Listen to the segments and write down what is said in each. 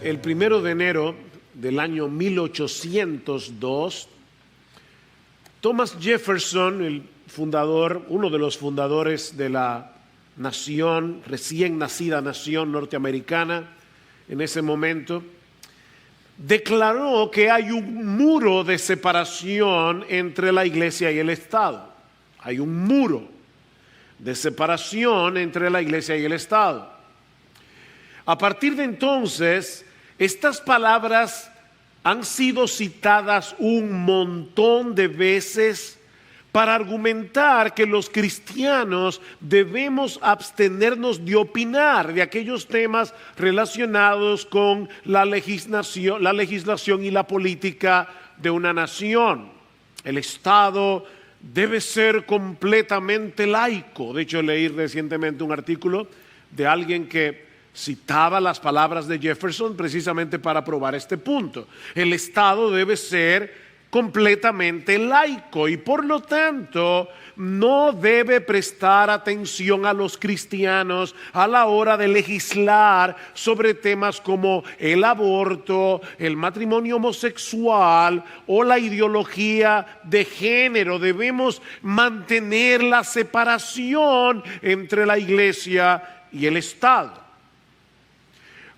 El 1 de enero del año 1802, Thomas Jefferson, el fundador, uno de los fundadores de la nación, recién nacida nación norteamericana, en ese momento, declaró que hay un muro de separación entre la iglesia y el Estado. Hay un muro de separación entre la iglesia y el Estado. A partir de entonces, estas palabras han sido citadas un montón de veces para argumentar que los cristianos debemos abstenernos de opinar de aquellos temas relacionados con la legislación y la política de una nación. El Estado debe ser completamente laico. De hecho, leí recientemente un artículo de alguien que citaba las palabras de Jefferson precisamente para probar este punto. El Estado debe ser completamente laico y por lo tanto no debe prestar atención a los cristianos a la hora de legislar sobre temas como el aborto, el matrimonio homosexual o la ideología de género. Debemos mantener la separación entre la iglesia y el Estado.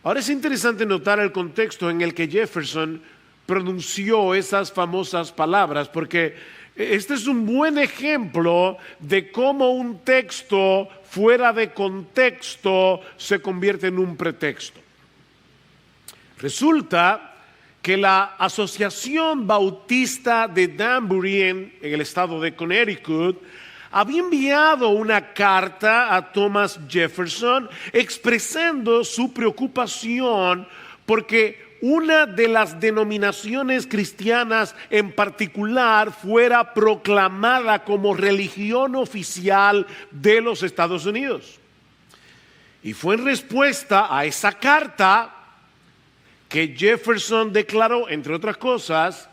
Ahora es interesante notar el contexto en el que Jefferson pronunció esas famosas palabras, porque este es un buen ejemplo de cómo un texto fuera de contexto se convierte en un pretexto. Resulta que la Asociación Bautista de Danbury en el estado de Connecticut había enviado una carta a Thomas Jefferson expresando su preocupación porque una de las denominaciones cristianas en particular fuera proclamada como religión oficial de los Estados Unidos. Y fue en respuesta a esa carta que Jefferson declaró, entre otras cosas,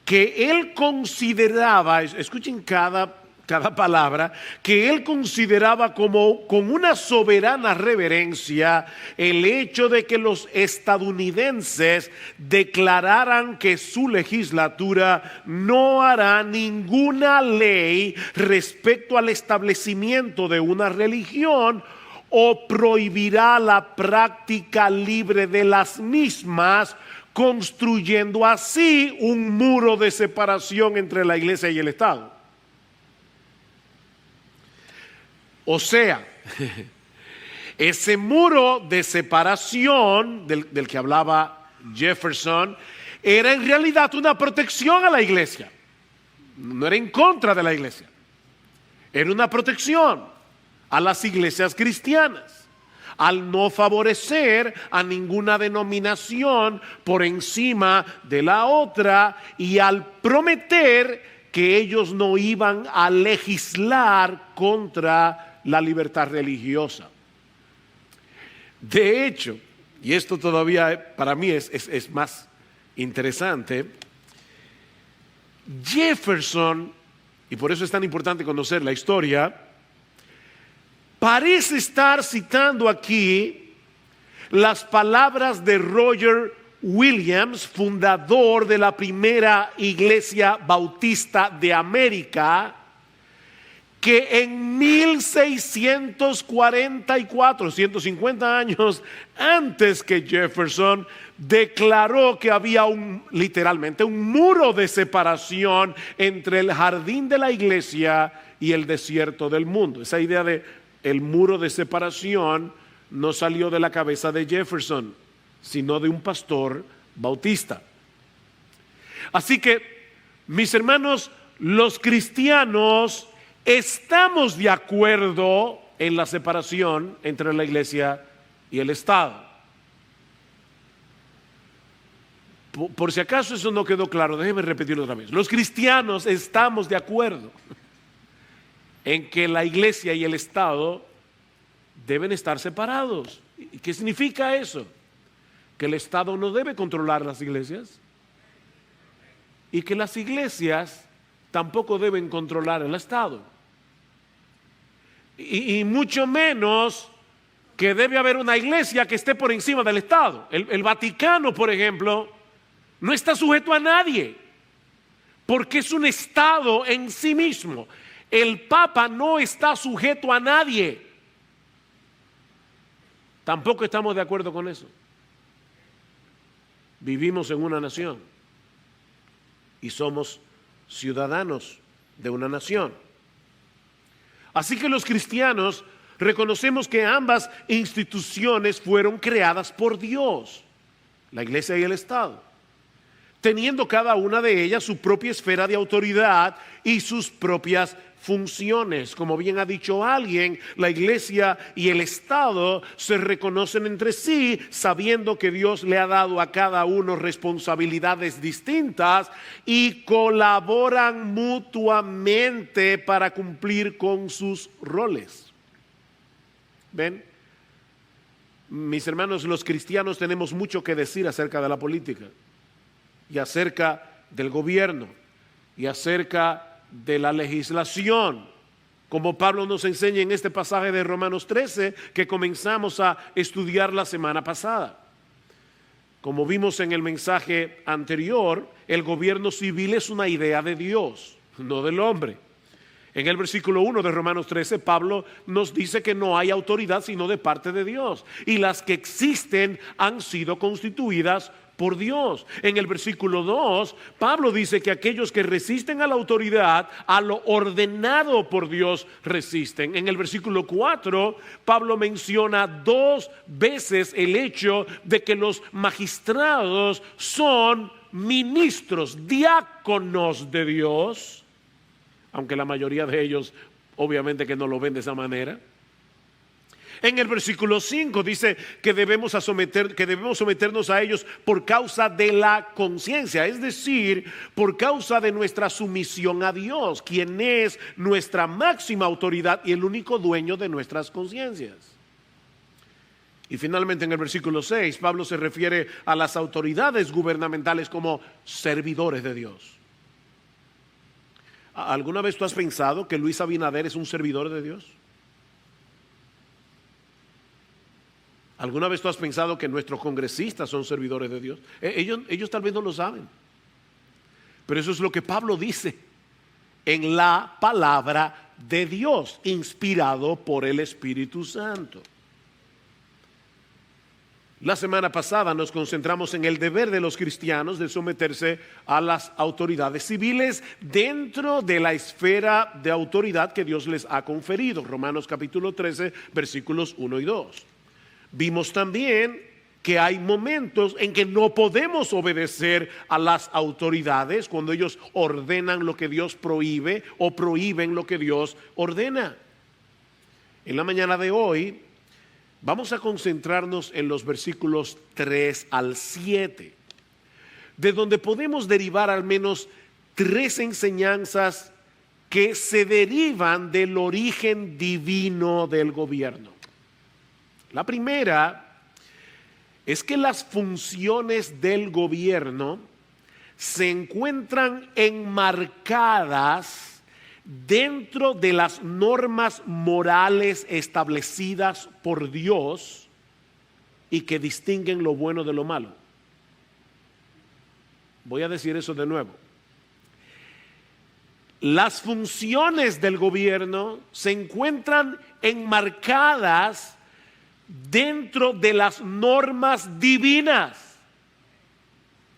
que él consideraba, escuchen cada palabra, que él consideraba como con una soberana reverencia el hecho de que los estadounidenses declararan que su legislatura no hará ninguna ley respecto al establecimiento de una religión o prohibirá la práctica libre de las mismas, construyendo así un muro de separación entre la iglesia y el Estado. O sea, ese muro de separación del que hablaba Jefferson era en realidad una protección a la iglesia. No era en contra de la iglesia. Era una protección a las iglesias cristianas, al no favorecer a ninguna denominación por encima de la otra y al prometer que ellos no iban a legislar contra la libertad religiosa. De hecho, y esto todavía para mí es más interesante, Jefferson, y por eso es tan importante conocer la historia, parece estar citando aquí las palabras de Roger Williams, fundador de la primera iglesia bautista de América, que en 1644, 150 años antes que Jefferson, declaró que había literalmente un muro de separación entre el jardín de la iglesia y el desierto del mundo. Esa idea de el muro de separación no salió de la cabeza de Jefferson, sino de un pastor bautista. Así que, mis hermanos, los cristianos estamos de acuerdo en la separación entre la iglesia y el Estado. Por si acaso eso no quedó claro, déjenme repetirlo otra vez. Los cristianos estamos de acuerdo en que la iglesia y el Estado deben estar separados. ¿Y qué significa eso? Que el Estado no debe controlar las iglesias y que las iglesias tampoco deben controlar el Estado. Y mucho menos que debe haber una iglesia que esté por encima del Estado. El Vaticano, por ejemplo, no está sujeto a nadie, porque es un Estado en sí mismo. El Papa no está sujeto a nadie. Tampoco estamos de acuerdo con eso. Vivimos en una nación y somos ciudadanos de una nación. Así que los cristianos reconocemos que ambas instituciones fueron creadas por Dios, la iglesia y el Estado, teniendo cada una de ellas su propia esfera de autoridad y sus propias funciones. Como bien ha dicho alguien, la iglesia y el Estado se reconocen entre sí, sabiendo que Dios le ha dado a cada uno responsabilidades distintas y colaboran mutuamente para cumplir con sus roles. ¿Ven? Mis hermanos, los cristianos tenemos mucho que decir acerca de la política y acerca del gobierno y acerca de la legislación, como Pablo nos enseña en este pasaje de Romanos 13 que comenzamos a estudiar la semana pasada. Como vimos en el mensaje anterior, el gobierno civil es una idea de Dios, no del hombre. En el versículo 1 de Romanos 13, Pablo nos dice que no hay autoridad sino de parte de Dios, y las que existen han sido constituidas por Dios. En el versículo 2, Pablo dice que aquellos que resisten a la autoridad, a lo ordenado por Dios resisten. En el versículo 4, Pablo menciona 2 veces el hecho de que los magistrados son ministros, diáconos de Dios, aunque la mayoría de ellos obviamente que no lo ven de esa manera. En el versículo 5 dice que debemos someternos a ellos por causa de la conciencia, es decir, por causa de nuestra sumisión a Dios, quien es nuestra máxima autoridad y el único dueño de nuestras conciencias. Y finalmente en el versículo 6, Pablo se refiere a las autoridades gubernamentales como servidores de Dios. ¿Alguna vez tú has pensado que Luis Abinader es un servidor de Dios? ¿Alguna vez tú has pensado que nuestros congresistas son servidores de Dios? Ellos tal vez no lo saben. Pero eso es lo que Pablo dice en la palabra de Dios, inspirado por el Espíritu Santo. La semana pasada nos concentramos en el deber de los cristianos de someterse a las autoridades civiles dentro de la esfera de autoridad que Dios les ha conferido. Romanos capítulo 13, versículos 1 y 2. Vimos también que hay momentos en que no podemos obedecer a las autoridades cuando ellos ordenan lo que Dios prohíbe o prohíben lo que Dios ordena. En la mañana de hoy vamos a concentrarnos en los versículos 3 al 7, de donde podemos derivar al menos 3 enseñanzas que se derivan del origen divino del gobierno. La primera es que las funciones del gobierno se encuentran enmarcadas dentro de las normas morales establecidas por Dios y que distinguen lo bueno de lo malo. Voy a decir eso de nuevo. Las funciones del gobierno se encuentran enmarcadas dentro de las normas divinas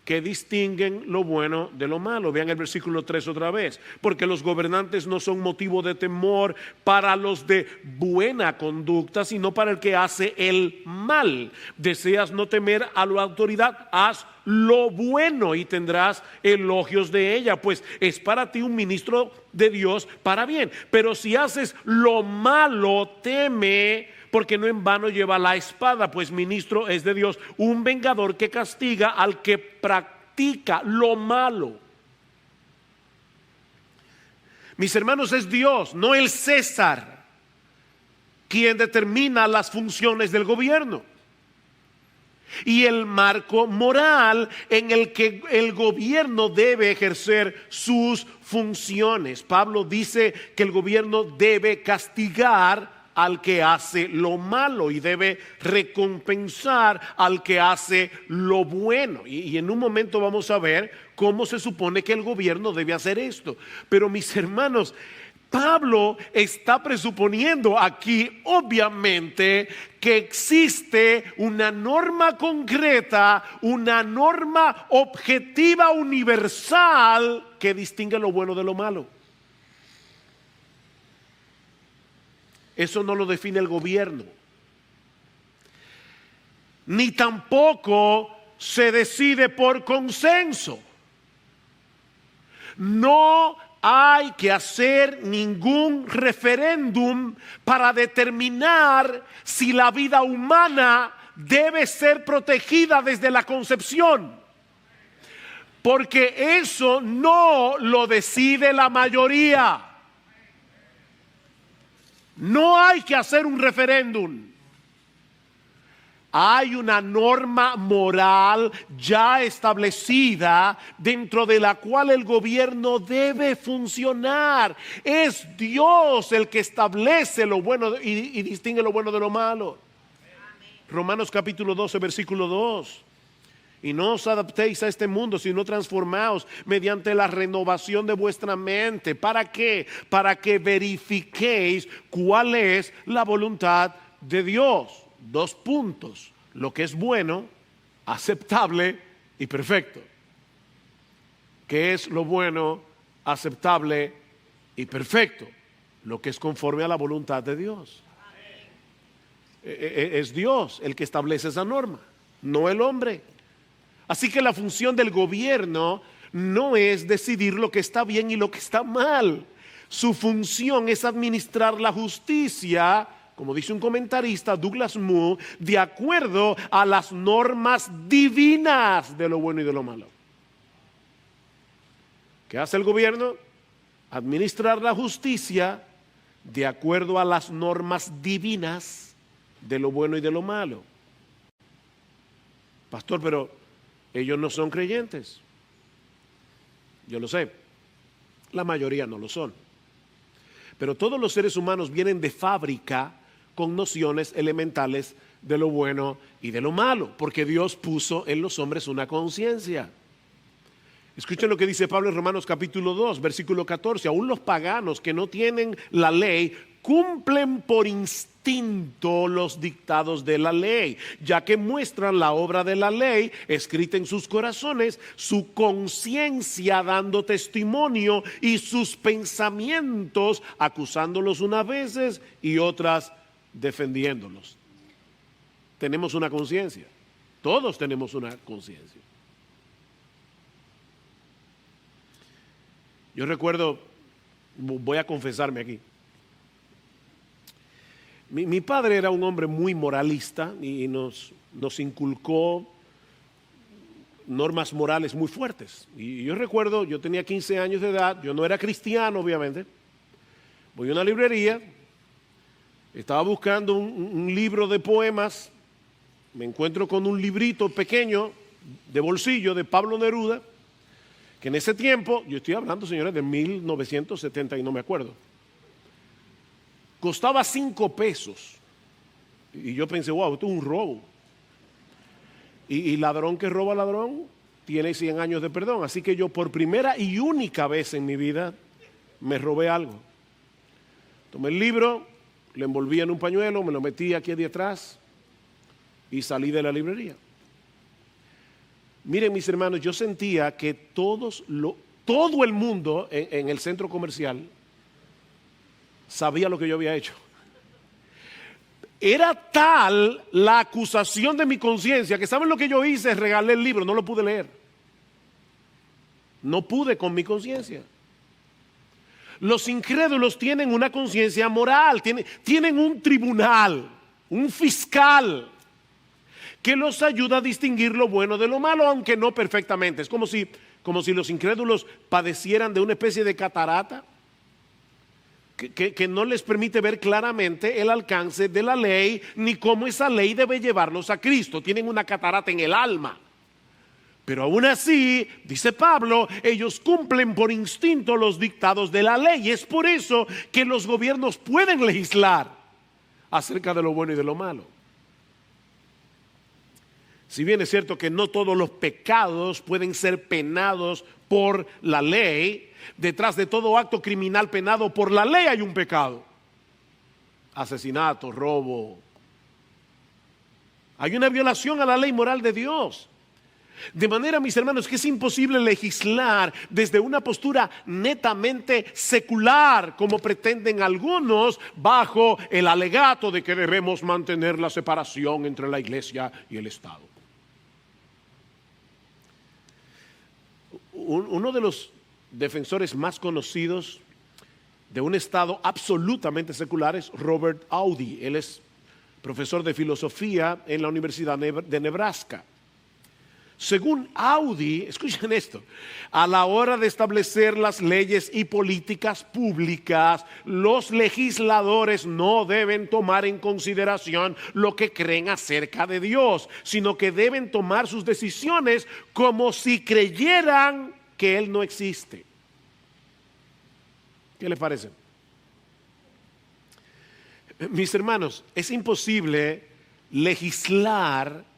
que distinguen lo bueno de lo malo. Vean el versículo 3 otra vez. Porque los gobernantes no son motivo de temor para los de buena conducta, sino para el que hace el mal. Deseas no temer a la autoridad, haz lo bueno y tendrás elogios de ella, pues es para ti un ministro de Dios para bien. Pero si haces lo malo, teme, porque no en vano lleva la espada, pues ministro es de Dios, un vengador que castiga al que practica lo malo. Mis hermanos, es Dios, no el César, quien determina las funciones del gobierno y el marco moral en el que el gobierno debe ejercer sus funciones. Pablo dice que el gobierno debe castigar al que hace lo malo y debe recompensar al que hace lo bueno. Y en un momento vamos a ver cómo se supone que el gobierno debe hacer esto. Pero mis hermanos, Pablo está presuponiendo aquí obviamente que existe una norma concreta, una norma objetiva universal que distingue lo bueno de lo malo. Eso no lo define el gobierno. Ni tampoco se decide por consenso. No hay que hacer ningún referéndum para determinar si la vida humana debe ser protegida desde la concepción. Porque eso no lo decide la mayoría. No hay que hacer un referéndum. Hay una norma moral ya establecida dentro de la cual el gobierno debe funcionar. Es Dios el que establece lo bueno y distingue lo bueno de lo malo. Romanos capítulo 12, versículo 2. Y no os adaptéis a este mundo, sino transformaos mediante la renovación de vuestra mente. ¿Para qué? Para que verifiquéis cuál es la voluntad de Dios. 2 puntos: lo que es bueno, aceptable y perfecto. ¿Qué es lo bueno, aceptable y perfecto? Lo que es conforme a la voluntad de Dios. Es Dios el que establece esa norma, no el hombre. Así que la función del gobierno no es decidir lo que está bien y lo que está mal. Su función es administrar la justicia, como dice un comentarista, Douglas Moo, de acuerdo a las normas divinas de lo bueno y de lo malo. ¿Qué hace el gobierno? Administrar la justicia de acuerdo a las normas divinas de lo bueno y de lo malo. Pastor, pero ellos no son creyentes. Yo lo sé. La mayoría no lo son. Pero todos los seres humanos vienen de fábrica con nociones elementales de lo bueno y de lo malo, porque Dios puso en los hombres una conciencia. Escuchen lo que dice Pablo en Romanos capítulo 2, versículo 14. Aún los paganos que no tienen la ley cumplen por instinto los dictados de la ley, ya que muestran la obra de la ley escrita en sus corazones, su conciencia dando testimonio y sus pensamientos acusándolos unas veces y otras defendiéndolos. Tenemos una conciencia, todos tenemos una conciencia. Yo recuerdo, voy a confesarme aquí. Mi padre era un hombre muy moralista y nos inculcó normas morales muy fuertes. Y yo recuerdo, yo tenía 15 años de edad, yo no era cristiano obviamente. Voy a una librería, estaba buscando un libro de poemas, me encuentro con un librito pequeño de bolsillo de Pablo Neruda, que en ese tiempo, yo estoy hablando, señores, de 1970 y no me acuerdo, costaba 5 pesos. Y yo pensé, wow, esto es un robo. Y ladrón que roba ladrón tiene 100 años de perdón. Así que yo por primera y única vez en mi vida me robé algo. Tomé el libro, lo envolví en un pañuelo, me lo metí aquí detrás y salí de la librería. Miren, mis hermanos, yo sentía que todo el mundo en el centro comercial sabía lo que yo había hecho. Era tal la acusación de mi conciencia que ¿saben lo que yo hice? Regalé el libro, no lo pude leer. No pude con mi conciencia. Los incrédulos tienen una conciencia moral, tienen un tribunal, un fiscal que los ayuda a distinguir lo bueno de lo malo, aunque no perfectamente. Es como si los incrédulos padecieran de una especie de catarata que no les permite ver claramente el alcance de la ley ni cómo esa ley debe llevarlos a Cristo. Tienen una catarata en el alma. Pero aún así, dice Pablo, ellos cumplen por instinto los dictados de la ley. Y es por eso que los gobiernos pueden legislar. acerca de lo bueno y de lo malo. Si bien es cierto que no todos los pecados pueden ser penados por la ley, detrás de todo acto criminal penado por la ley hay un pecado. Asesinato, robo. Hay una violación a la ley moral de Dios. De manera, mis hermanos, que es imposible legislar desde una postura netamente secular, como pretenden algunos, bajo el alegato de que debemos mantener la separación entre la iglesia y el Estado. Uno de los defensores más conocidos de un Estado absolutamente secular es Robert Audi. Él es profesor de filosofía en la Universidad de Nebraska. Según Audi, escuchen esto, a la hora de establecer las leyes y políticas públicas, los legisladores no deben tomar en consideración lo que creen acerca de Dios, sino que deben tomar sus decisiones como si creyeran que Él no existe. ¿Qué les parece? Mis hermanos, es imposible legislar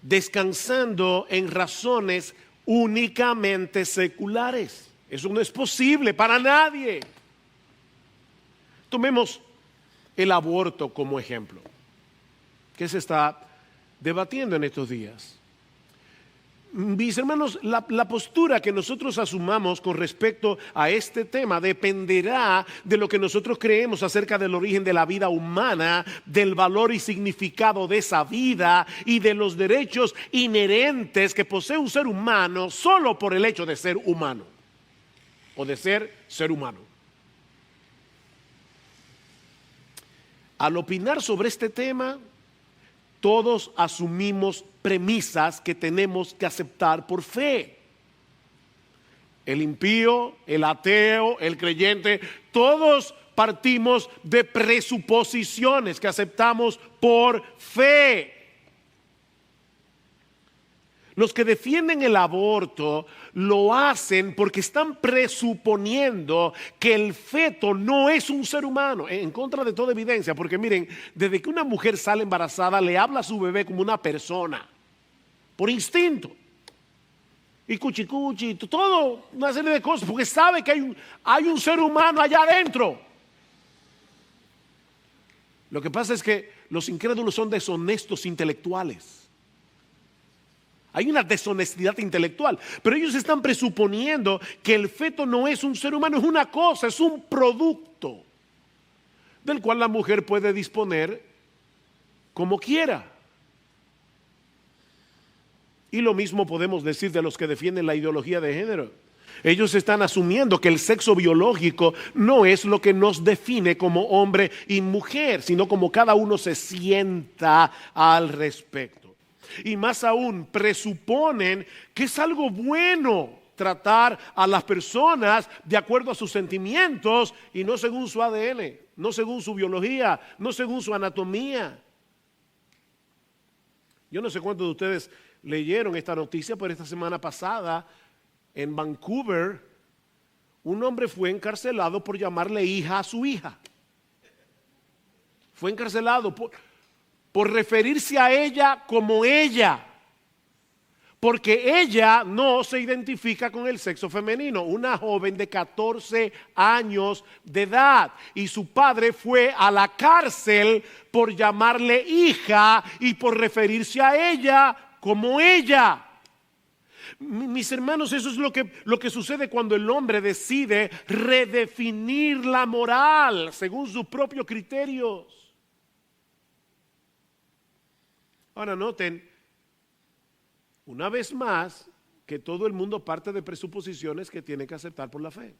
descansando en razones únicamente seculares. Eso no es posible para nadie. Tomemos el aborto como ejemplo, que se está debatiendo en estos días. Mis hermanos, la postura que nosotros asumamos con respecto a este tema dependerá de lo que nosotros creemos acerca del origen de la vida humana, del valor y significado de esa vida y de los derechos inherentes que posee un ser humano solo por el hecho de ser humano o de ser humano. Al opinar sobre este tema, todos asumimos premisas que tenemos que aceptar por fe. El impío, el ateo, el creyente, todos partimos de presuposiciones que aceptamos por fe. Los que defienden el aborto lo hacen porque están presuponiendo que el feto no es un ser humano, en contra de toda evidencia, porque miren, desde que una mujer sale embarazada le habla a su bebé como una persona, por instinto, y cuchicuchi, todo una serie de cosas, porque sabe que hay un ser humano allá adentro. Lo que pasa es que los incrédulos son deshonestos intelectuales. Hay una deshonestidad intelectual, pero ellos están presuponiendo que el feto no es un ser humano, es una cosa, es un producto del cual la mujer puede disponer como quiera. Y lo mismo podemos decir de los que defienden la ideología de género. Ellos están asumiendo que el sexo biológico no es lo que nos define como hombre y mujer, sino como cada uno se sienta al respecto. Y más aún, presuponen que es algo bueno tratar a las personas de acuerdo a sus sentimientos y no según su ADN, no según su biología, no según su anatomía. Yo no sé cuántos de ustedes leyeron esta noticia, pero esta semana pasada en Vancouver un hombre fue encarcelado por llamarle hija a su hija. Fue encarcelado por referirse a ella como ella, porque ella no se identifica con el sexo femenino, una joven de 14 años de edad, y su padre fue a la cárcel por llamarle hija y por referirse a ella como ella. Mis hermanos, eso es lo que sucede cuando el hombre decide redefinir la moral según sus propios criterios. Ahora noten, una vez más, que todo el mundo parte de presuposiciones que tiene que aceptar por la fe.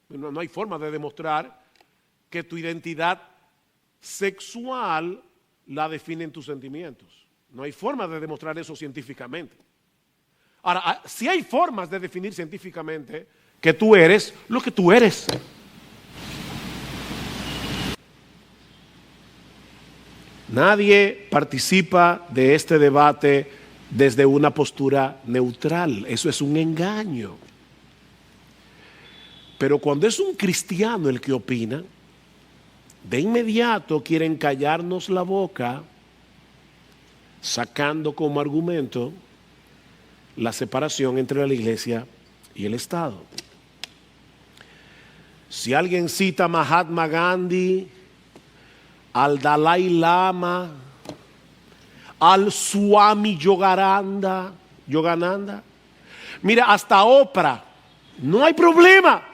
No hay forma de demostrar que tu identidad sexual la definen tus sentimientos. No hay forma de demostrar eso científicamente. Ahora, sí hay formas de definir científicamente que tú eres lo que tú eres. Nadie participa de este debate desde una postura neutral. Eso es un engaño. Pero cuando es un cristiano el que opina, de inmediato quieren callarnos la boca, sacando como argumento la separación entre la iglesia y el Estado. Si alguien cita a Mahatma Gandhi, al Dalai Lama, al Swami Yogananda, mira, hasta Oprah, no hay problema.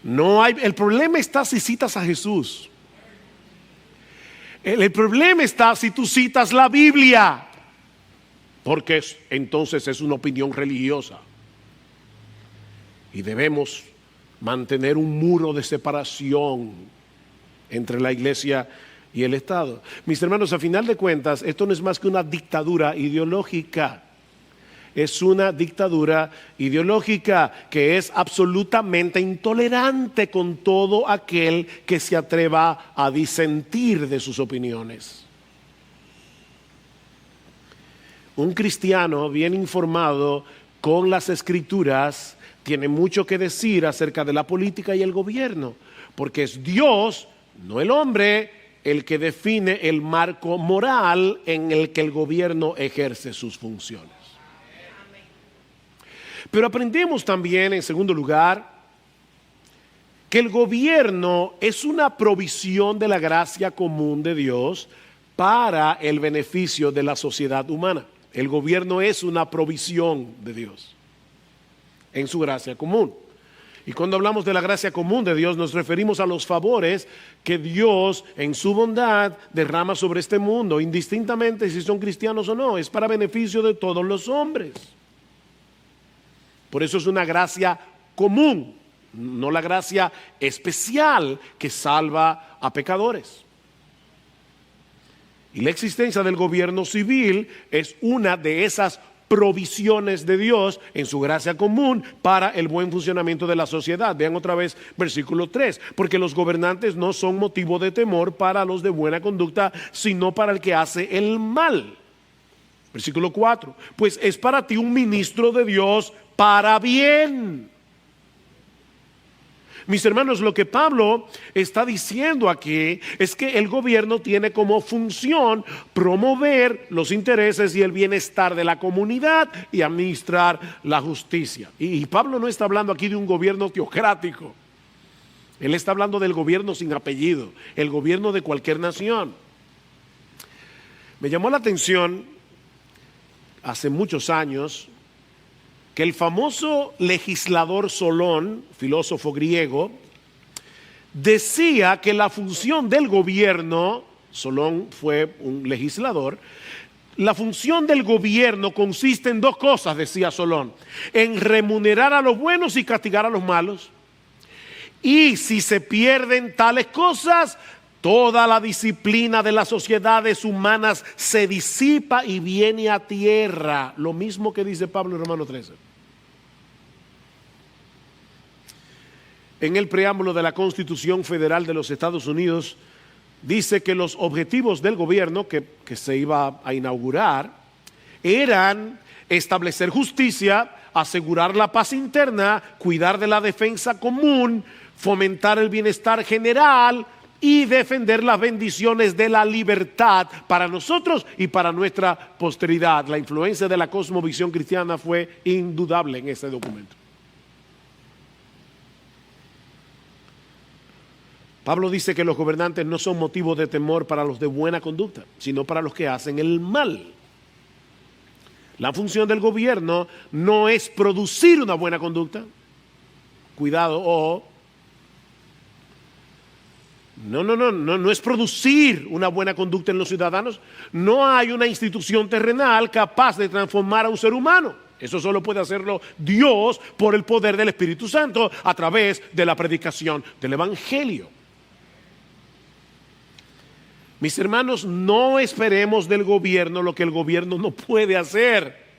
El problema está si citas a Jesús. El problema está si tú citas la Biblia, porque entonces es una opinión religiosa. Y debemos mantener un muro de separación entre la iglesia y el Estado. Mis hermanos, a final de cuentas, esto no es más que una dictadura ideológica. Es una dictadura ideológica que es absolutamente intolerante con todo aquel que se atreva a disentir de sus opiniones. Un cristiano bien informado con las Escrituras tiene mucho que decir acerca de la política y el gobierno, porque es Dios, no el hombre, el que define el marco moral en el que el gobierno ejerce sus funciones. Pero aprendemos también, en segundo lugar, que el gobierno es una provisión de la gracia común de Dios para el beneficio de la sociedad humana. El gobierno es una provisión de Dios en su gracia común. Y cuando hablamos de la gracia común de Dios, nos referimos a los favores que Dios en su bondad derrama sobre este mundo, indistintamente si son cristianos o no. Es para beneficio de todos los hombres. Por eso es una gracia común, no la gracia especial que salva a pecadores. Y la existencia del gobierno civil es una de esas provisiones de Dios en su gracia común para el buen funcionamiento de la sociedad. Vean otra vez versículo 3, porque los gobernantes no son motivo de temor para los de buena conducta, sino para el que hace el mal. Versículo 4, pues es para ti un ministro de Dios para bien. Mis hermanos, lo que Pablo está diciendo aquí es que el gobierno tiene como función promover los intereses y el bienestar de la comunidad y administrar la justicia. Y Pablo no está hablando aquí de un gobierno teocrático. Él está hablando del gobierno sin apellido, el gobierno de cualquier nación. Me llamó la atención hace muchos años que el famoso legislador Solón, filósofo griego, decía que la función del gobierno, Solón fue un legislador, la función del gobierno consiste en dos cosas, decía Solón: en remunerar a los buenos y castigar a los malos. Y si se pierden tales cosas, toda la disciplina de las sociedades humanas se disipa y viene a tierra. Lo mismo que dice Pablo en Romanos 13. En el preámbulo de la Constitución Federal de los Estados Unidos dice que los objetivos del gobierno que se iba a inaugurar eran establecer justicia, asegurar la paz interna, cuidar de la defensa común, fomentar el bienestar general y defender las bendiciones de la libertad para nosotros y para nuestra posteridad. La influencia de la cosmovisión cristiana fue indudable en ese documento. Pablo dice que los gobernantes no son motivo de temor para los de buena conducta, sino para los que hacen el mal. La función del gobierno no es producir una buena conducta. Cuidado, ojo. No es producir una buena conducta en los ciudadanos. No hay una institución terrenal capaz de transformar a un ser humano. Eso solo puede hacerlo Dios por el poder del Espíritu Santo a través de la predicación del Evangelio. Mis hermanos, no esperemos del gobierno lo que el gobierno no puede hacer.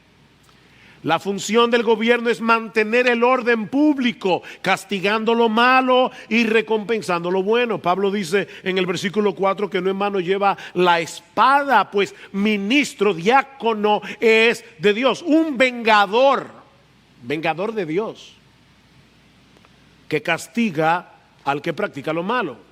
La función del gobierno es mantener el orden público, castigando lo malo y recompensando lo bueno. Pablo dice en el versículo 4 que no en mano lleva la espada, pues ministro, diácono es de Dios, un vengador de Dios, que castiga al que practica lo malo.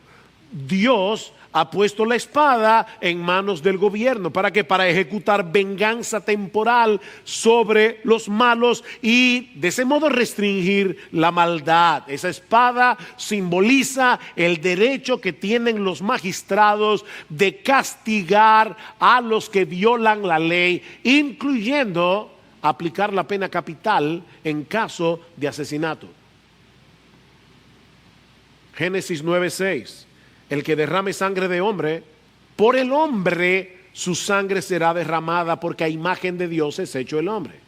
Dios ha puesto la espada en manos del gobierno. ¿Para qué? Para ejecutar venganza temporal sobre los malos y de ese modo restringir la maldad. Esa espada simboliza el derecho que tienen los magistrados de castigar a los que violan la ley, incluyendo aplicar la pena capital en caso de asesinato. Génesis 9:6. El que derrame sangre de hombre, por el hombre su sangre será derramada, porque a imagen de Dios es hecho el hombre.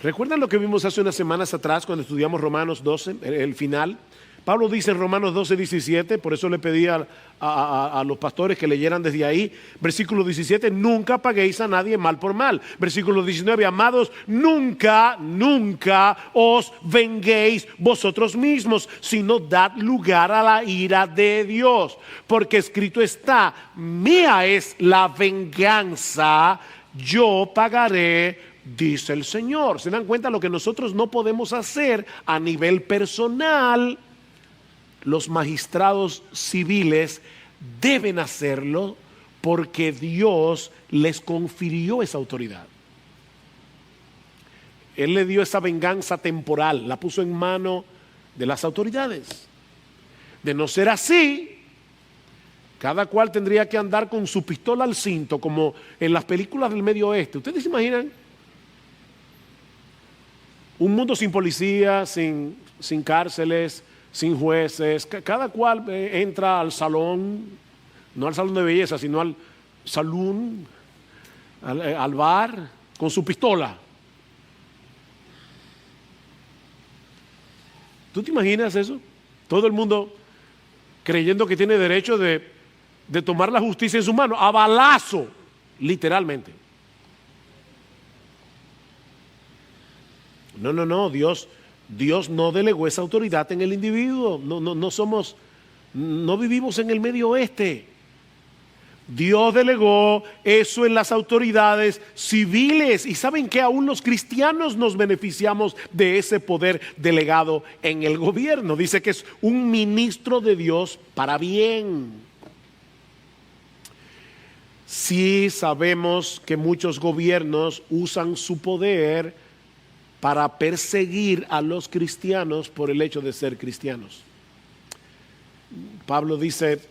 ¿Recuerdan lo que vimos hace unas semanas atrás cuando estudiamos Romanos 12, el final? Pablo dice en Romanos 12:17, por eso le pedí a los pastores que leyeran desde ahí, versículo 17, nunca paguéis a nadie mal por mal. Versículo 19, amados, nunca os venguéis vosotros mismos, sino dad lugar a la ira de Dios. Porque escrito está, mía es la venganza, yo pagaré, dice el Señor. ¿Se dan cuenta lo que nosotros no podemos hacer a nivel personal? Los magistrados civiles deben hacerlo porque Dios les confirió esa autoridad. Él le dio esa venganza temporal, la puso en mano de las autoridades. De no ser así, cada cual tendría que andar con su pistola al cinto, como en las películas del Medio Oeste. ¿Ustedes se imaginan? Un mundo sin policía, sin cárceles, sin jueces, cada cual entra al salón, no al salón de belleza, sino al salón, al bar, con su pistola. ¿Tú te imaginas eso? Todo el mundo creyendo que tiene derecho de tomar la justicia en su mano, a balazo, literalmente. No, Dios no delegó esa autoridad en el individuo. No vivimos en el Medio Oeste. Dios delegó eso en las autoridades civiles. Y saben que aún los cristianos nos beneficiamos de ese poder delegado en el gobierno. Dice que es un ministro de Dios para bien. Sí sabemos que muchos gobiernos usan su poder para perseguir a los cristianos por el hecho de ser cristianos. Pablo dice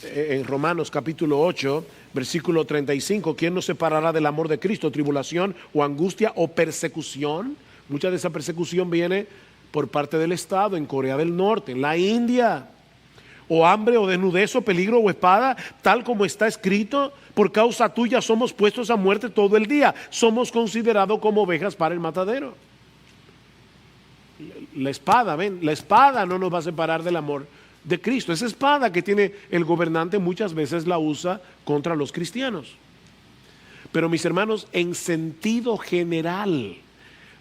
en Romanos capítulo 8, versículo 35, ¿quién nos separará del amor de Cristo? ¿Tribulación o angustia o persecución? Mucha de esa persecución viene por parte del Estado en Corea del Norte, en la India. O hambre o desnudez o peligro o espada, tal como está escrito, por causa tuya somos puestos a muerte todo el día. Somos considerados como ovejas para el matadero. La espada, ven, la espada no nos va a separar del amor de Cristo. Esa espada que tiene el gobernante muchas veces la usa contra los cristianos. Pero mis hermanos, en sentido general,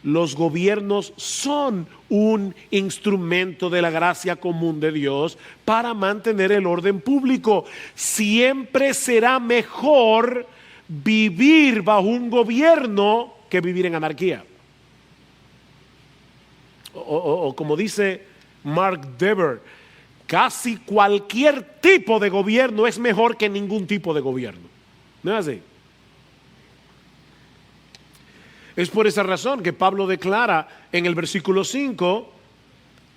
los gobiernos son un instrumento de la gracia común de Dios para mantener el orden público. Siempre será mejor vivir bajo un gobierno que vivir en anarquía. O como dice Mark Dever, casi cualquier tipo de gobierno es mejor que ningún tipo de gobierno. ¿No es así? Es por esa razón que Pablo declara en el versículo 5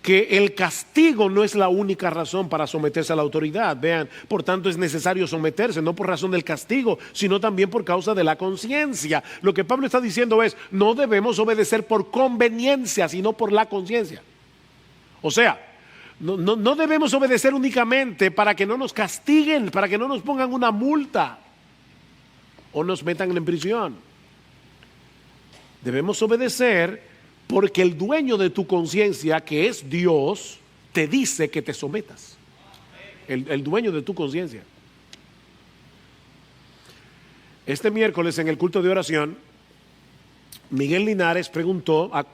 que el castigo no es la única razón para someterse a la autoridad. Vean, por tanto es necesario someterse, no por razón del castigo, sino también por causa de la conciencia. Lo que Pablo está diciendo es, no debemos obedecer por conveniencia, sino por la conciencia. O sea, no debemos obedecer únicamente para que no nos castiguen, para que no nos pongan una multa o nos metan en prisión. Debemos obedecer porque el dueño de tu conciencia, que es Dios, te dice que te sometas. El dueño de tu conciencia. Este miércoles en el culto de oración, Miguel Linares preguntó a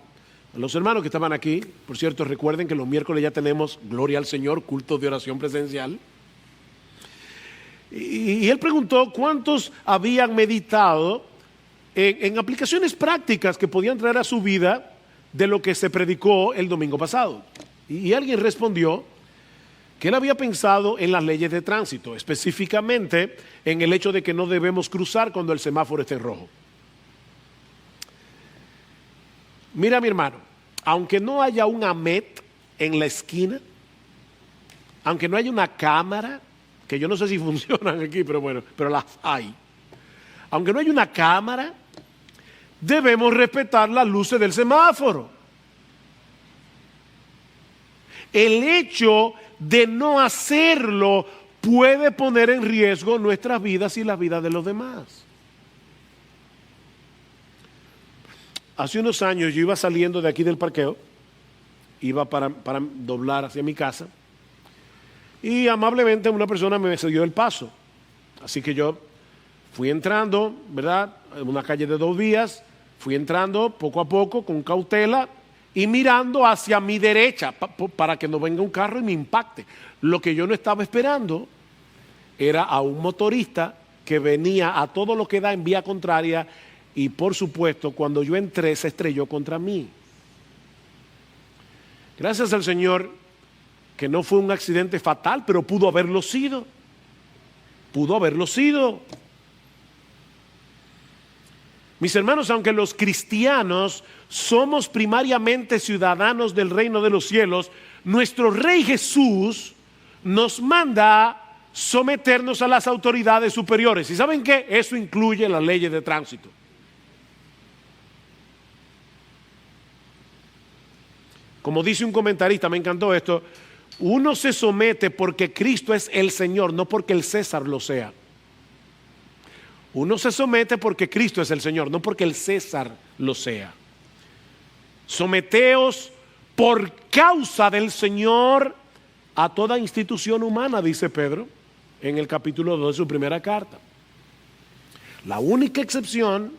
los hermanos que estaban aquí, por cierto, recuerden que los miércoles ya tenemos, gloria al Señor, culto de oración presencial. Y él preguntó cuántos habían meditado en aplicaciones prácticas que podían traer a su vida de lo que se predicó el domingo pasado. Y alguien respondió que él había pensado en las leyes de tránsito, específicamente en el hecho de que no debemos cruzar cuando el semáforo esté en rojo. Mira, mi hermano, aunque no haya un AMET en la esquina, aunque no haya una cámara, que yo no sé si funcionan aquí, pero bueno, pero las hay. Aunque no haya una cámara, debemos respetar las luces del semáforo. El hecho de no hacerlo puede poner en riesgo nuestras vidas y las vidas de los demás. Hace unos años yo iba saliendo de aquí del parqueo, iba para doblar hacia mi casa, y amablemente una persona me cedió el paso. Así que yo fui entrando, ¿verdad? En una calle de 2 vías, fui entrando poco a poco con cautela y mirando hacia mi derecha para que no venga un carro y me impacte. Lo que yo no estaba esperando era a un motorista que venía a todo lo que da en vía contraria y por supuesto cuando yo entré se estrelló contra mí. Gracias al Señor que no fue un accidente fatal, pero pudo haberlo sido. Pudo haberlo sido. Mis hermanos, aunque los cristianos somos primariamente ciudadanos del reino de los cielos, nuestro Rey Jesús nos manda someternos a las autoridades superiores. ¿Y saben qué? Eso incluye las leyes de tránsito. Como dice un comentarista, me encantó esto, uno se somete porque Cristo es el Señor, no porque el César lo sea. Uno se somete porque Cristo es el Señor, no porque el César lo sea. Someteos por causa del Señor a toda institución humana, dice Pedro en el capítulo 2 de su primera carta. La única excepción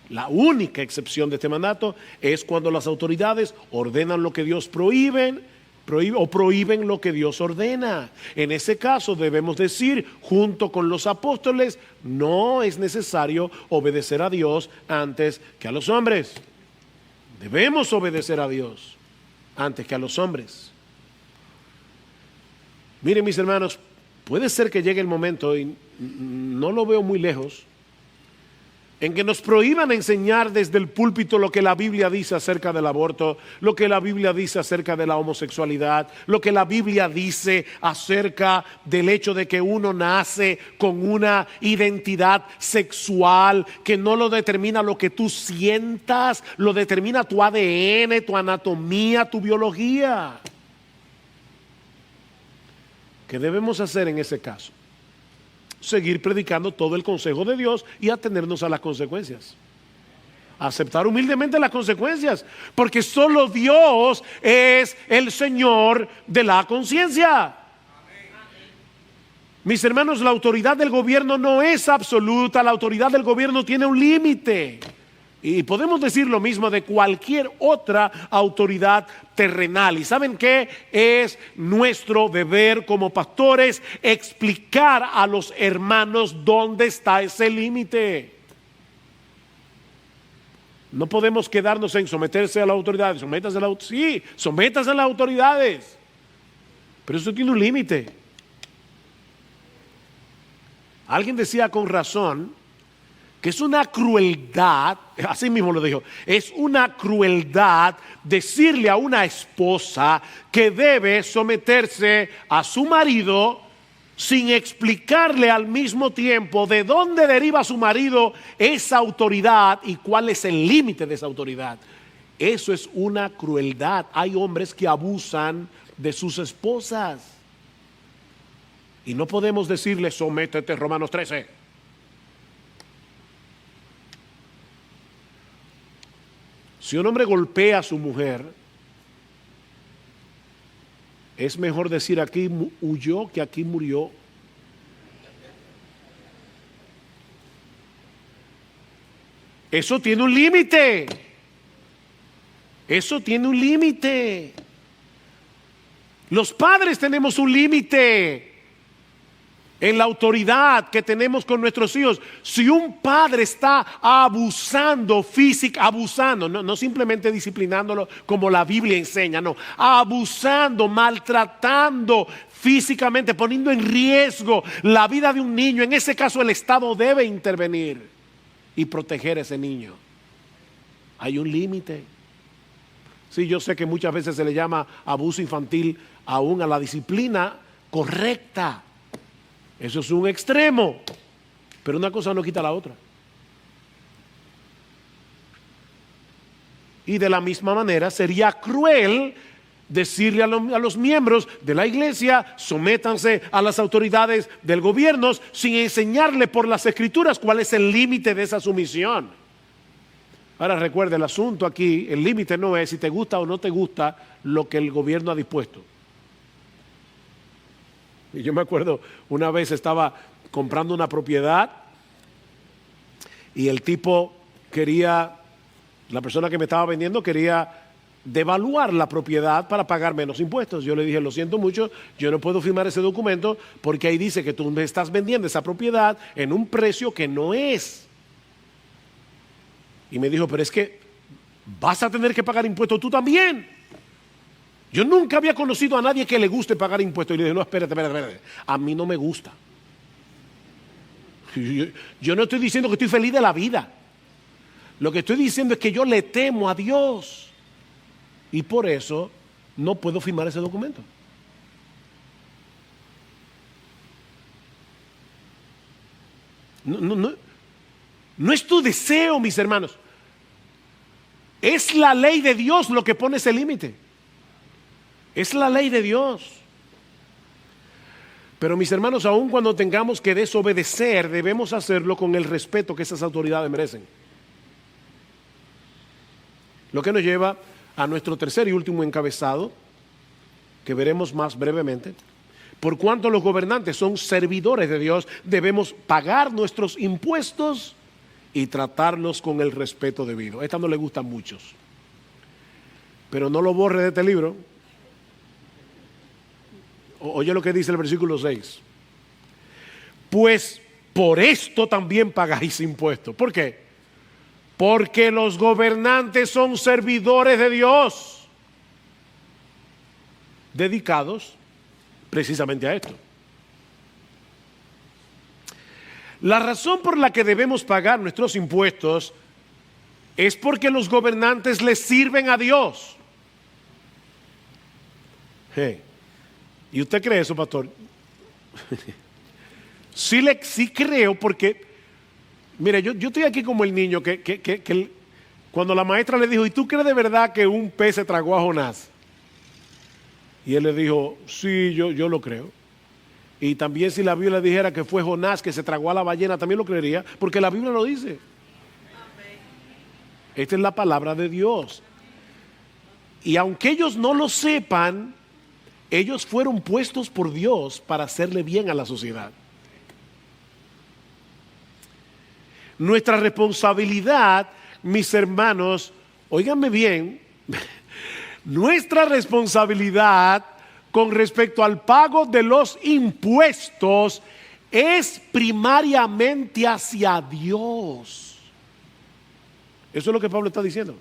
de este mandato es cuando las autoridades ordenan lo que Dios prohíben lo que Dios ordena. En ese caso debemos decir, junto con los apóstoles, no es necesario obedecer a Dios antes que a los hombres. Debemos obedecer a Dios antes que a los hombres. Miren, mis hermanos, puede ser que llegue el momento, y no lo veo muy lejos, en que nos prohíban enseñar desde el púlpito lo que la Biblia dice acerca del aborto, lo que la Biblia dice acerca de la homosexualidad, lo que la Biblia dice acerca del hecho de que uno nace con una identidad sexual que no lo determina lo que tú sientas, lo determina tu ADN, tu anatomía, tu biología. ¿Qué debemos hacer en ese caso? Seguir predicando todo el consejo de Dios y atenernos a las consecuencias. Aceptar humildemente las consecuencias, porque solo Dios es el Señor de la conciencia. Mis hermanos, la autoridad del gobierno no es absoluta, la autoridad del gobierno tiene un límite. Y podemos decir lo mismo de cualquier otra autoridad terrenal. ¿Y saben qué? Es nuestro deber como pastores explicar a los hermanos dónde está ese límite. No podemos quedarnos en someterse a las autoridades. Sí, sométase a las autoridades. Pero eso tiene un límite. Alguien decía con razón que es una crueldad, así mismo lo dijo, es una crueldad decirle a una esposa que debe someterse a su marido sin explicarle al mismo tiempo de dónde deriva su marido esa autoridad y cuál es el límite de esa autoridad. Eso es una crueldad. Hay hombres que abusan de sus esposas y no podemos decirle sométete, Romanos 13. Si un hombre golpea a su mujer, es mejor decir aquí huyó que aquí murió. Eso tiene un límite. Eso tiene un límite. Los padres tenemos un límite. en la autoridad que tenemos con nuestros hijos. Si un padre está abusando abusando, no simplemente disciplinándolo como la Biblia enseña, no, abusando, maltratando físicamente, poniendo en riesgo la vida de un niño, en ese caso el Estado debe intervenir y proteger a ese niño. Hay un límite. Sí, yo sé que muchas veces se le llama abuso infantil aún a la disciplina correcta. Eso es un extremo, pero una cosa no quita la otra. Y de la misma manera sería cruel decirle a los miembros de la iglesia: sométanse a las autoridades del gobierno, sin enseñarle por las escrituras cuál es el límite de esa sumisión. Ahora recuerde, el asunto aquí, el límite no es si te gusta o no te gusta lo que el gobierno ha dispuesto. Y yo me acuerdo, una vez estaba comprando una propiedad y el tipo la persona que me estaba vendiendo quería devaluar la propiedad para pagar menos impuestos. Yo le dije: lo siento mucho, yo no puedo firmar ese documento porque ahí dice que tú me estás vendiendo esa propiedad en un precio que no es. Y me dijo: pero es que vas a tener que pagar impuestos tú también. Yo nunca había conocido a nadie que le guste pagar impuestos. Y le dije: no, espérate. A mí no me gusta. Yo no estoy diciendo que estoy feliz de la vida. Lo que estoy diciendo es que yo le temo a Dios. Y por eso no puedo firmar ese documento. No es tu deseo, mis hermanos. Es la ley de Dios lo que pone ese límite. Es la ley de Dios. Pero mis hermanos, aun cuando tengamos que desobedecer, debemos hacerlo con el respeto que esas autoridades merecen. Lo que nos lleva a nuestro tercer y último encabezado, que veremos más brevemente. Por cuanto los gobernantes son servidores de Dios, debemos pagar nuestros impuestos y tratarlos con el respeto debido. Esta no le gusta a muchos, pero no lo borre de este libro. Oye lo que dice el versículo 6. Pues por esto también pagáis impuestos. ¿Por qué? Porque los gobernantes son servidores de Dios, dedicados precisamente a esto. La razón por la que debemos pagar nuestros impuestos es porque los gobernantes les sirven a Dios. Hey. ¿Y usted cree eso, pastor? Sí creo, porque mire, yo estoy aquí como el niño que cuando la maestra le dijo: ¿y tú crees de verdad que un pez se tragó a Jonás? Y él le dijo: sí, yo lo creo. Y también si la Biblia dijera que fue Jonás que se tragó a la ballena, también lo creería, porque la Biblia lo dice. Esta es la palabra de Dios. Y aunque ellos no lo sepan, ellos fueron puestos por Dios para hacerle bien a la sociedad. Nuestra responsabilidad, mis hermanos, óiganme bien, nuestra responsabilidad con respecto al pago de los impuestos es primariamente hacia Dios. Eso es lo que Pablo está diciendo.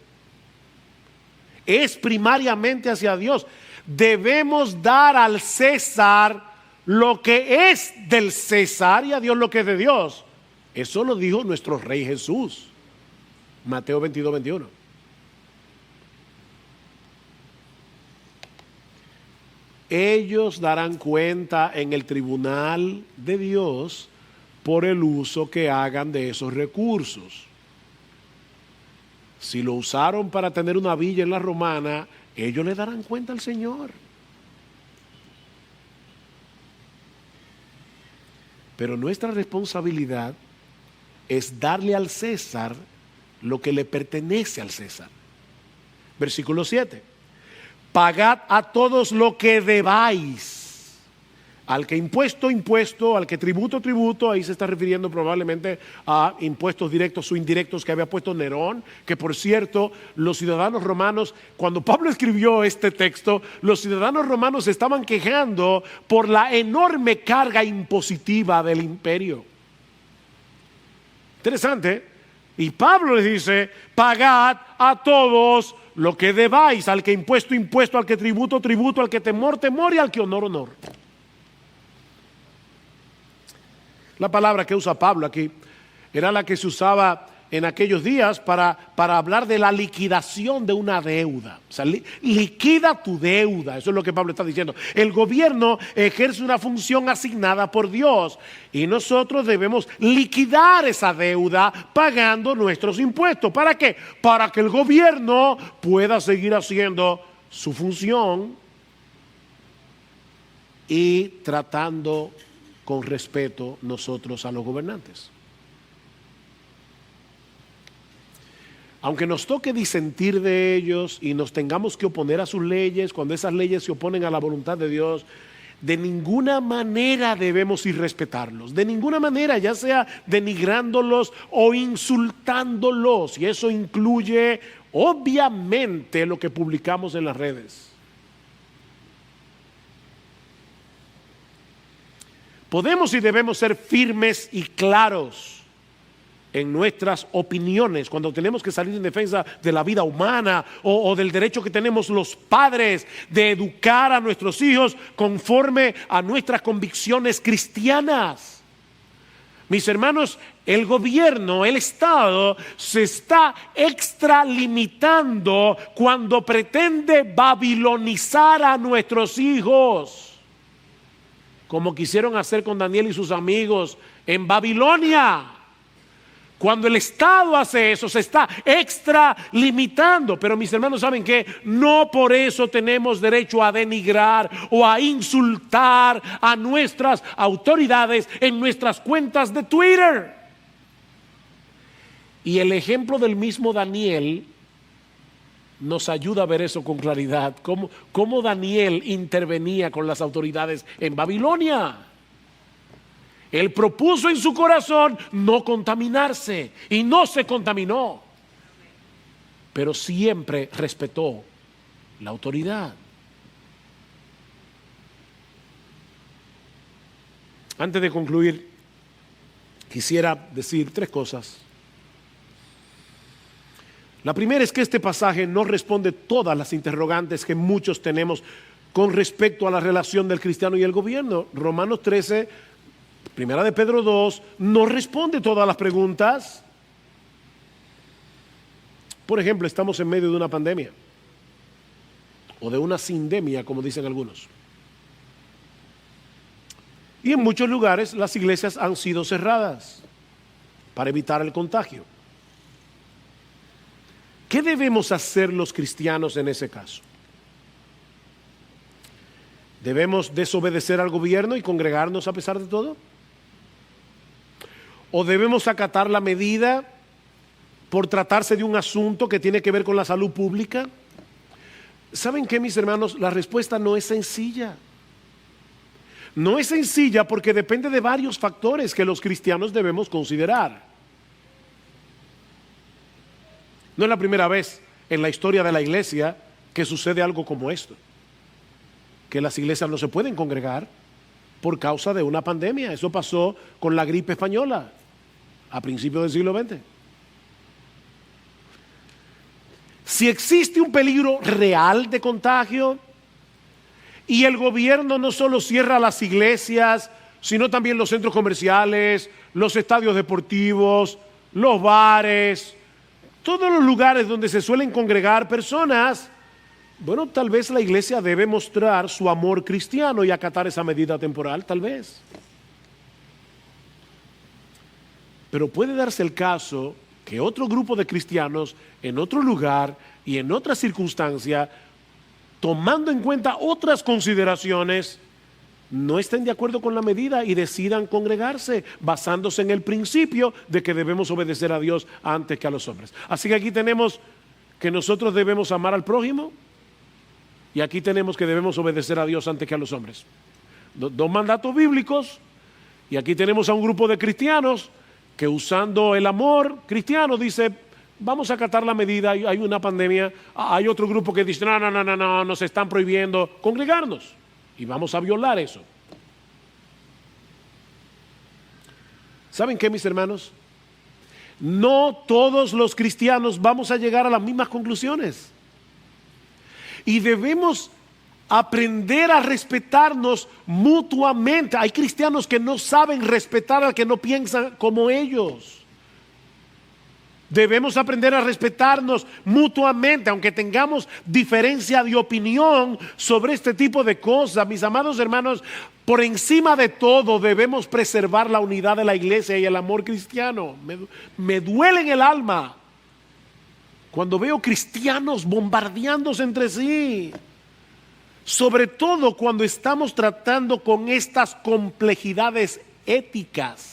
Es primariamente hacia Dios. Debemos dar al César lo que es del César y a Dios lo que es de Dios. Eso lo dijo nuestro Rey Jesús. Mateo 22, 21. Ellos darán cuenta en el tribunal de Dios por el uso que hagan de esos recursos. Si lo usaron para tener una villa en la Romana, ellos le darán cuenta al Señor. Pero nuestra responsabilidad es darle al César lo que le pertenece al César. Versículo 7. Pagad a todos lo que debáis. Al que impuesto, impuesto, al que tributo, tributo. Ahí se está refiriendo probablemente a impuestos directos o indirectos que había puesto Nerón, que por cierto, los ciudadanos romanos, cuando Pablo escribió este texto, los ciudadanos romanos estaban quejando por la enorme carga impositiva del imperio. Interesante. Y Pablo les dice: pagad a todos lo que debáis, al que impuesto, impuesto, al que tributo, tributo, al que temor, temor y al que honor, honor. La palabra que usa Pablo aquí era la que se usaba en aquellos días para hablar de la liquidación de una deuda. O sea, liquida tu deuda. Eso es lo que Pablo está diciendo. El gobierno ejerce una función asignada por Dios y nosotros debemos liquidar esa deuda pagando nuestros impuestos. ¿Para qué? Para que el gobierno pueda seguir haciendo su función y tratando con respeto nosotros a los gobernantes. Aunque nos toque disentir de ellos y nos tengamos que oponer a sus leyes, cuando esas leyes se oponen a la voluntad de Dios, de ninguna manera debemos irrespetarlos, de ninguna manera, ya sea denigrándolos o insultándolos. Y eso incluye obviamente lo que publicamos en las redes. Podemos y debemos ser firmes y claros en nuestras opiniones cuando tenemos que salir en defensa de la vida humana o del derecho que tenemos los padres de educar a nuestros hijos conforme a nuestras convicciones cristianas. Mis hermanos, el gobierno, el Estado se está extralimitando cuando pretende babilonizar a nuestros hijos, como quisieron hacer con Daniel y sus amigos en Babilonia. Cuando el Estado hace eso, se está extralimitando. Pero mis hermanos, ¿saben qué? No por eso tenemos derecho a denigrar o a insultar a nuestras autoridades en nuestras cuentas de Twitter. Y el ejemplo del mismo Daniel nos ayuda a ver eso con claridad. Cómo Daniel intervenía con las autoridades en Babilonia. Él propuso en su corazón no contaminarse y no se contaminó, pero siempre respetó la autoridad. Antes de concluir, quisiera decir 3 cosas. La primera es que este pasaje no responde todas las interrogantes que muchos tenemos con respecto a la relación del cristiano y el gobierno. Romanos 13, Primera de Pedro 2, no responde todas las preguntas. Por ejemplo, estamos en medio de una pandemia o de una sindemia, como dicen algunos. Y en muchos lugares las iglesias han sido cerradas para evitar el contagio. ¿Qué debemos hacer los cristianos en ese caso? ¿Debemos desobedecer al gobierno y congregarnos a pesar de todo? ¿O debemos acatar la medida por tratarse de un asunto que tiene que ver con la salud pública? ¿Saben qué, mis hermanos? La respuesta no es sencilla. No es sencilla porque depende de varios factores que los cristianos debemos considerar. No es la primera vez en la historia de la iglesia que sucede algo como esto, que las iglesias no se pueden congregar por causa de una pandemia. Eso pasó con la gripe española a principios del siglo XX. Si existe un peligro real de contagio y el gobierno no solo cierra las iglesias, sino también los centros comerciales, los estadios deportivos, los bares, todos los lugares donde se suelen congregar personas, bueno, tal vez la iglesia debe mostrar su amor cristiano y acatar esa medida temporal, tal vez. Pero puede darse el caso que otro grupo de cristianos en otro lugar y en otra circunstancia, tomando en cuenta otras consideraciones, no estén de acuerdo con la medida y decidan congregarse basándose en el principio de que debemos obedecer a Dios antes que a los hombres. Así que aquí tenemos que nosotros debemos amar al prójimo y aquí tenemos que debemos obedecer a Dios antes que a los hombres. Dos mandatos bíblicos, y aquí tenemos a un grupo de cristianos que usando el amor cristiano dice, vamos a acatar la medida, hay una pandemia. Hay otro grupo que dice, no, nos están prohibiendo congregarnos y vamos a violar eso. ¿Saben qué, mis hermanos? No todos los cristianos vamos a llegar a las mismas conclusiones. Y debemos aprender a respetarnos mutuamente. Hay cristianos que no saben respetar al que no piensa como ellos. Debemos aprender a respetarnos mutuamente, aunque tengamos diferencia de opinión sobre este tipo de cosas. Mis amados hermanos, por encima de todo debemos preservar la unidad de la iglesia y el amor cristiano. Me duele en el alma cuando veo cristianos bombardeándose entre sí, sobre todo cuando estamos tratando con estas complejidades éticas.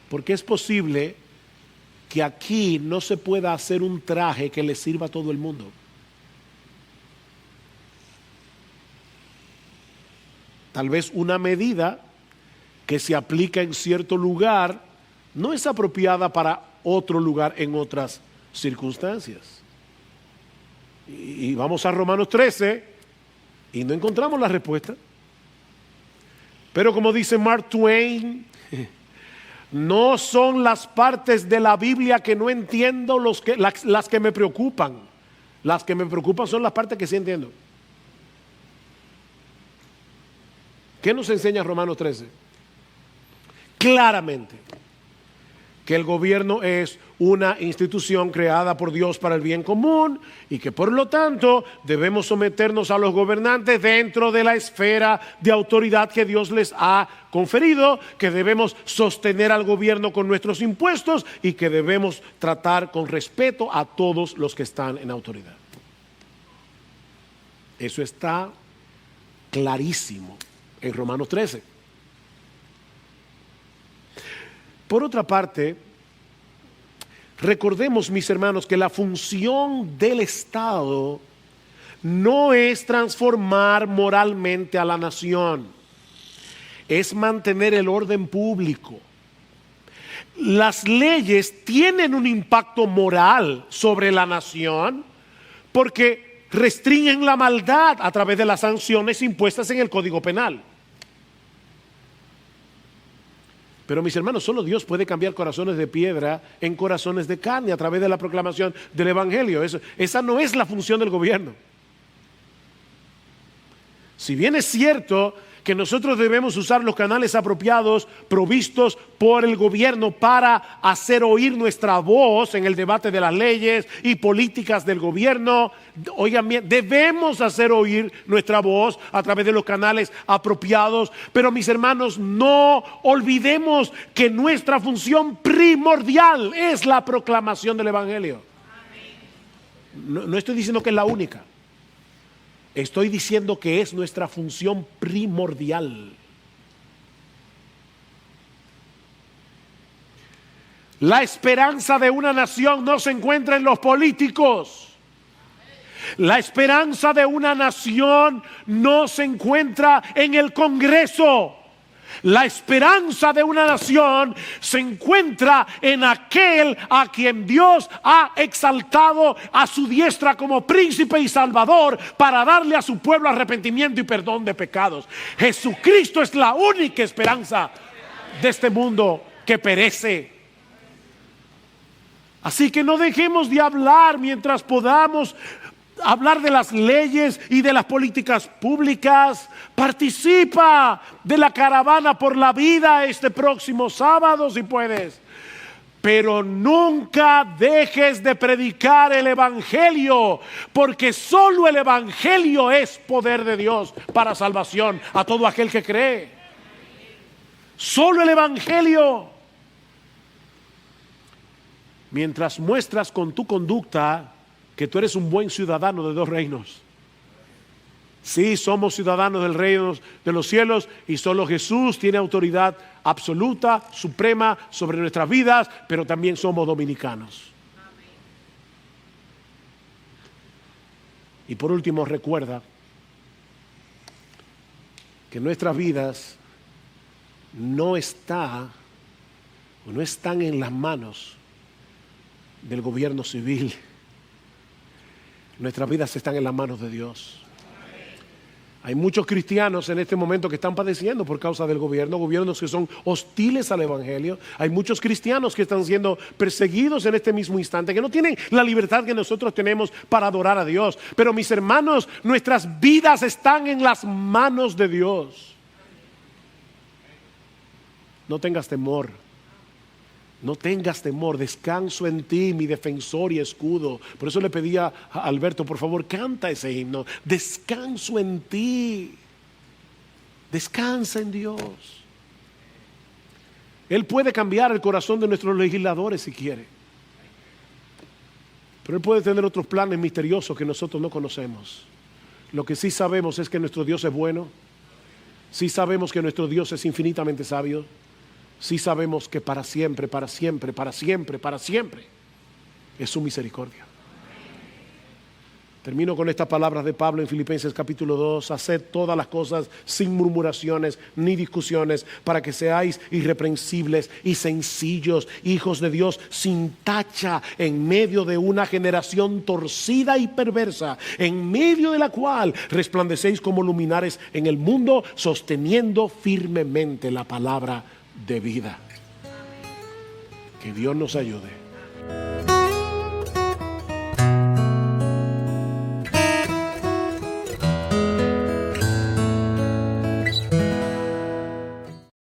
Porque es posible que aquí no se pueda hacer un traje que le sirva a todo el mundo. Tal vez una medida que se aplica en cierto lugar no es apropiada para otro lugar en otras circunstancias. Y vamos a Romanos 13 y no encontramos la respuesta. Pero como dice Mark Twain, no son las partes de la Biblia que no entiendo las que me preocupan. Las que me preocupan son las partes que sí entiendo. ¿Qué nos enseña Romanos 13? Claramente que el gobierno es una institución creada por Dios para el bien común y que por lo tanto debemos someternos a los gobernantes dentro de la esfera de autoridad que Dios les ha conferido, que debemos sostener al gobierno con nuestros impuestos y que debemos tratar con respeto a todos los que están en autoridad. Eso está clarísimo en Romanos 13. Por otra parte, recordemos, mis hermanos, que la función del Estado no es transformar moralmente a la nación, es mantener el orden público. Las leyes tienen un impacto moral sobre la nación porque restringen la maldad a través de las sanciones impuestas en el Código Penal. Pero mis hermanos, solo Dios puede cambiar corazones de piedra en corazones de carne a través de la proclamación del Evangelio. Esa no es la función del gobierno. Si bien es cierto que nosotros debemos usar los canales apropiados provistos por el gobierno para hacer oír nuestra voz en el debate de las leyes y políticas del gobierno, oigan bien, debemos hacer oír nuestra voz a través de los canales apropiados, pero mis hermanos, no olvidemos que nuestra función primordial es la proclamación del Evangelio. No estoy diciendo que es la única. Estoy diciendo que es nuestra función primordial. La esperanza de una nación no se encuentra en los políticos. La esperanza de una nación no se encuentra en el Congreso. La esperanza de una nación se encuentra en aquel a quien Dios ha exaltado a su diestra como príncipe y salvador para darle a su pueblo arrepentimiento y perdón de pecados. Jesucristo es la única esperanza de este mundo que perece. Así que no dejemos de hablar mientras podamos. Hablar de las leyes y de las políticas públicas. Participa de la caravana por la vida este próximo sábado si puedes. Pero nunca dejes de predicar el Evangelio, porque solo el Evangelio es poder de Dios para salvación a todo aquel que cree. Solo el Evangelio. Mientras muestras con tu conducta que tú eres un buen ciudadano de dos reinos. Sí, somos ciudadanos del reino de los cielos y solo Jesús tiene autoridad absoluta, suprema sobre nuestras vidas, pero también somos dominicanos. Y por último, recuerda que nuestras vidas no están en las manos del gobierno civil. Nuestras vidas están en las manos de Dios. Hay muchos cristianos en este momento que están padeciendo por causa del gobierno, gobiernos que son hostiles al evangelio. Hay muchos cristianos que están siendo perseguidos en este mismo instante, que no tienen la libertad que nosotros tenemos para adorar a Dios. Pero mis hermanos, nuestras vidas están en las manos de Dios. No tengas temor. No tengas temor, descanso en ti, mi defensor y escudo. Por eso le pedía a Alberto, por favor, canta ese himno. Descanso en ti. Descansa en Dios. Él puede cambiar el corazón de nuestros legisladores si quiere. Pero Él puede tener otros planes misteriosos que nosotros no conocemos. Lo que sí sabemos es que nuestro Dios es bueno. Sí sabemos que nuestro Dios es infinitamente sabio. Sí sabemos que para siempre, para siempre, para siempre, para siempre es su misericordia. Termino con estas palabras de Pablo en Filipenses capítulo 2. Haced todas las cosas sin murmuraciones ni discusiones, para que seáis irreprensibles y sencillos, hijos de Dios sin tacha, en medio de una generación torcida y perversa, en medio de la cual resplandecéis como luminares en el mundo, sosteniendo firmemente la palabra de vida. Que Dios nos ayude.